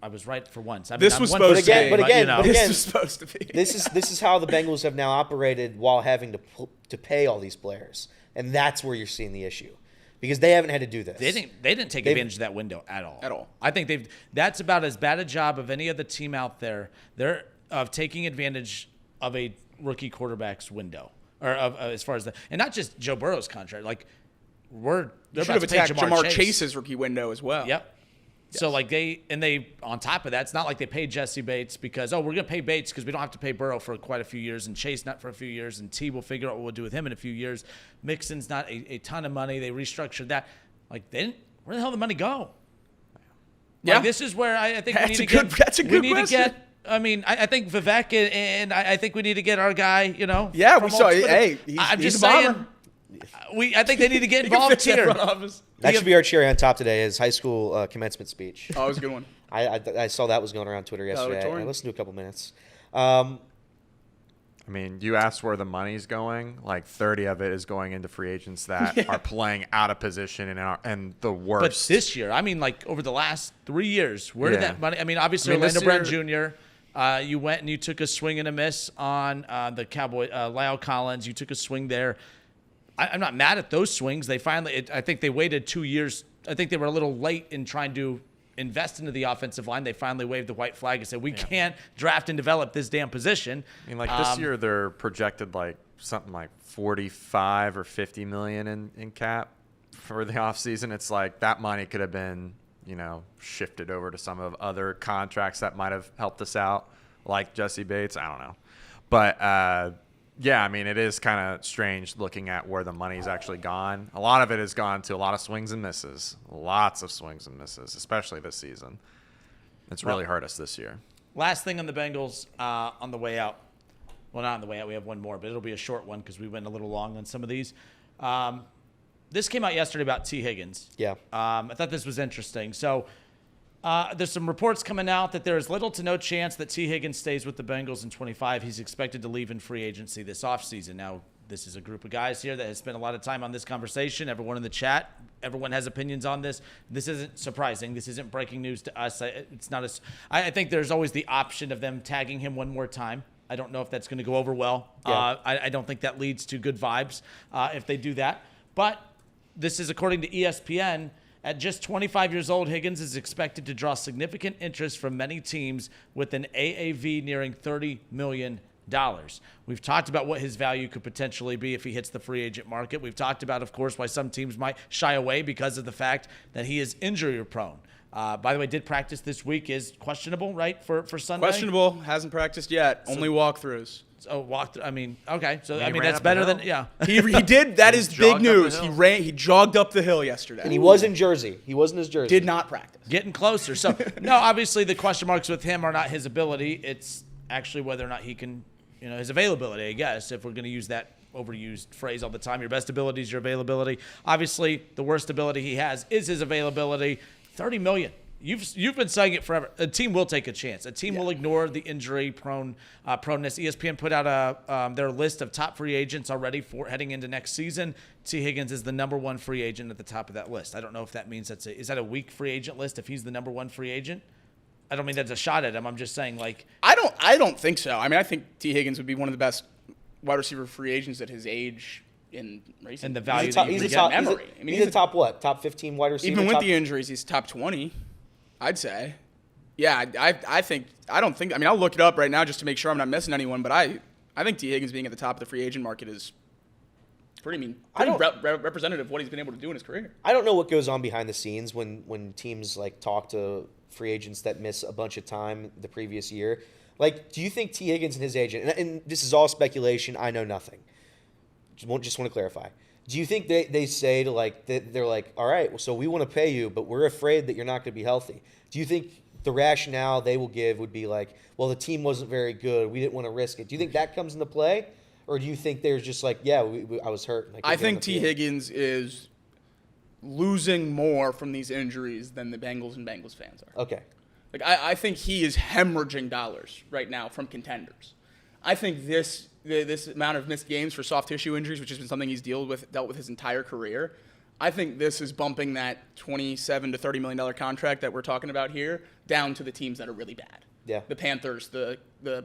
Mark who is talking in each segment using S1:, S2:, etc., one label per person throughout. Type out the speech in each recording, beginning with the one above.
S1: I was right for once. I mean,
S2: This was supposed to be.
S3: But again,
S2: This was supposed to be.
S3: this is how the Bengals have now operated while having to pay all these players, and that's where you're seeing the issue, because they haven't had to do this.
S1: They didn't take advantage of that window at all.
S2: At all.
S1: I think that's about as bad a job of any other team out there. They're of taking advantage of a rookie quarterback's window, or of as far as and not just Joe Burrow's contract. Like they're
S2: Should
S1: about
S2: have
S1: to pay
S2: attacked Jamar Chase's rookie window as well.
S1: Yep. Yes. So like they on top of that, it's not like they paid Jesse Bates because we're gonna pay Bates because we don't have to pay Burrow for quite a few years and Chase not for a few years and T will figure out what we'll do with him in a few years. Mixon's not a ton of money. They restructured that. Like where the hell did the money go?
S2: Yeah.
S1: Like, this is where I think
S2: That's a good question.
S1: I mean, I think Vivek and I think we need to get our guy.
S2: Yeah, we saw. Hey,
S1: I'm
S2: he's
S1: just
S2: a bomber.
S1: saying. I think they need to get involved here.
S3: That should be our cherry on top today, his high school commencement speech.
S2: Oh, it was a good one.
S3: I saw that was going around Twitter yesterday. I listened to a couple minutes.
S4: I mean, you asked where the money's going. Like 30 of it is going into free agents that are playing out of position and the worst.
S1: But this year, I mean, like over the last 3 years, where did that money? I mean, obviously
S4: this
S1: Orlando
S4: year-
S1: Brown Jr. You went and you took a swing and a miss on the Cowboy Lyle Collins. You took a swing there. I'm not mad at those swings. They finally, I think they waited 2 years. I think they were a little late in trying to invest into the offensive line. They finally waved the white flag and said, we can't draft and develop this damn position.
S4: I mean, like this year they're projected like something like 45 or 50 million in cap for the offseason. It's like that money could have been, shifted over to some of other contracts that might have helped us out, like Jesse Bates. I don't know. But, yeah, I mean, it is kind of strange looking at where the money's actually gone. A lot of it has gone to a lot of swings and misses. Lots of swings and misses, especially this season. It's really hurt us this year.
S1: Last thing on the Bengals on the way out. Well, not on the way out. We have one more, but it'll be a short one because we went a little long on some of these. This came out yesterday about T. Higgins.
S3: Yeah.
S1: I thought this was interesting. So there's some reports coming out that there is little to no chance that T. Higgins stays with the Bengals in 25. He's expected to leave in free agency this offseason. Now, this is a group of guys here that has spent a lot of time on this conversation. Everyone in the chat, everyone has opinions on this. This isn't surprising. This isn't breaking news to us. It's not I think there's always the option of them tagging him one more time. I don't know if that's going to go over well.
S3: Yeah.
S1: I don't think that leads to good vibes if they do that. But this is according to ESPN. At just 25 years old, Higgins is expected to draw significant interest from many teams with an AAV nearing $30 million. We've talked about what his value could potentially be if he hits the free agent market. We've talked about, of course, why some teams might shy away because of the fact that he is injury prone. By the way, did practice this week, is questionable, right, for Sunday?
S2: Questionable, hasn't practiced yet. Only walkthroughs.
S1: So okay. So
S4: He ran
S1: that's
S4: up
S1: better
S4: the
S1: than
S4: hill.
S2: He did. That is big
S4: jogged up the
S2: news.
S4: hill.
S2: He jogged up the hill yesterday.
S3: And he was in Jersey. He was in his jersey.
S2: Did not practice.
S1: Getting closer. So, no, obviously the question marks with him are not his ability. It's actually whether or not he can, his availability, I guess, if we're going to use that overused phrase all the time. Your best ability is your availability. Obviously, the worst ability he has is his availability. $30 million. You've been saying it forever. A team will take a chance. A team will ignore the injury proneness. ESPN put out their list of top free agents already for heading into next season. T. Higgins is the number one free agent at the top of that list. I don't know if that means is that a weak free agent list if he's the number one free agent? I don't mean that's a shot at him. I'm just saying
S2: I don't think so. I mean, I think T. Higgins would be one of the best wide receiver free agents at his age in racing.
S1: And the value
S3: He's a top what? Top 15 wide receiver?
S2: Even with the injuries, he's top 20. I'd say. Yeah, I don't think, I'll look it up right now just to make sure I'm not missing anyone, but I think T. Higgins being at the top of the free agent market is pretty representative of what he's been able to do in his career.
S3: I don't know what goes on behind the scenes when teams talk to free agents that miss a bunch of time the previous year. Do you think T. Higgins and his agent, and this is all speculation, I know nothing. Just want to clarify. Do you think they say to they're like, all right, so we want to pay you, but we're afraid that you're not going to be healthy? Do you think the rationale they will give would be well, the team wasn't very good, we didn't want to risk it? Do you think that comes into play, or do you think there's just I was hurt?
S2: I think T. Higgins is losing more from these injuries than the Bengals and Bengals fans are.
S3: Okay.
S2: I think he is hemorrhaging dollars right now from contenders. I think this amount of missed games for soft tissue injuries, which has been something he's dealt with his entire career, I think this is bumping that $27 to $30 million contract that we're talking about here down to the teams that are really bad.
S3: Yeah.
S2: The Panthers, the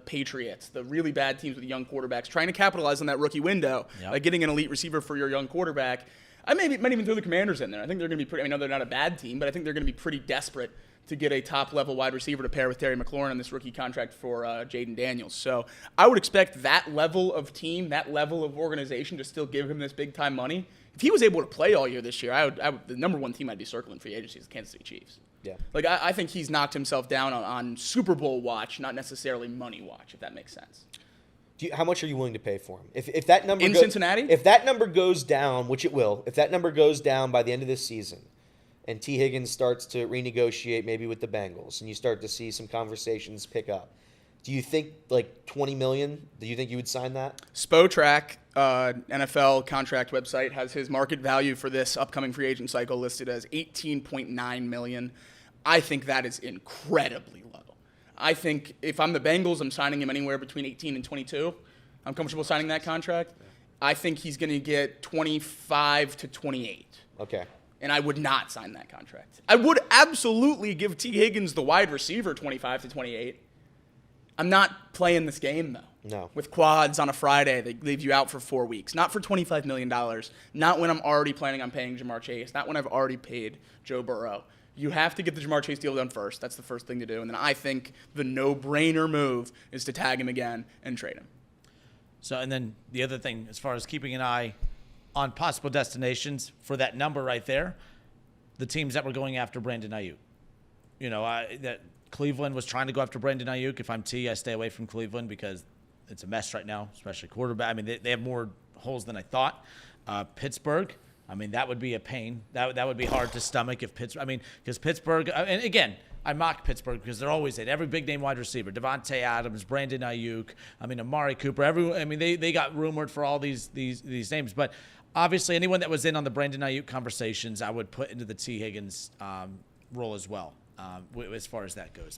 S2: Patriots, the really bad teams with young quarterbacks, trying to capitalize on that rookie window, like getting an elite receiver for your young quarterback. I might even throw the Commanders in there. I think they're going to be pretty. I know they're not a bad team, but I think they're going to be pretty desperate to get a top-level wide receiver to pair with Terry McLaurin on this rookie contract for Jaden Daniels. So I would expect that level of team, that level of organization to still give him this big-time money. If he was able to play all year this year, I would the number one team I'd be circling free agency is the Kansas City Chiefs.
S3: Yeah.
S2: Like, I think he's knocked himself down on Super Bowl watch, not necessarily money watch, if that makes sense.
S3: How much are you willing to pay for him? If that number
S2: in Cincinnati?
S3: If that number goes down, which it will, if that number goes down by the end of this season, and T. Higgins starts to renegotiate maybe with the Bengals, and you start to see some conversations pick up, do you think like $20 million? Do you think you would sign that?
S2: Spotrac, NFL contract website, has his market value for this upcoming free agent cycle listed as $18.9 million. I think that is incredibly low. I think if I'm the Bengals, I'm signing him anywhere between 18 and 22. I'm comfortable signing that contract. I think he's going to get 25 to 28.
S3: Okay.
S2: And I would not sign that contract. I would absolutely give T. Higgins, the wide receiver, 25 to 28. I'm not playing this game, though.
S3: No.
S2: With quads on a Friday, they leave you out for 4 weeks. Not for $25 million. Not when I'm already planning on paying Jamar Chase. Not when I've already paid Joe Burrow. You have to get the Jamar Chase deal done first. That's the first thing to do. And then I think the no-brainer move is to tag him again and trade him.
S1: So, and then the other thing, as far as keeping an eye on possible destinations for that number right there, the teams that were going after Brandon Ayuk. You know, that Cleveland was trying to go after Brandon Ayuk. If I'm T, I stay away from Cleveland because it's a mess right now, especially quarterback. I mean, they have more holes than I thought. Pittsburgh, I mean, that would be a pain. That would be hard to stomach if Pittsburgh. I mean, because Pittsburgh, and again, I mock Pittsburgh because they're always at every big name wide receiver. Devontae Adams, Brandon Ayuk, I mean, Amari Cooper. They got rumored for all these names. But obviously, anyone that was in on the Brandon Ayuk conversations, I would put into the T. Higgins role as well, as far as that goes.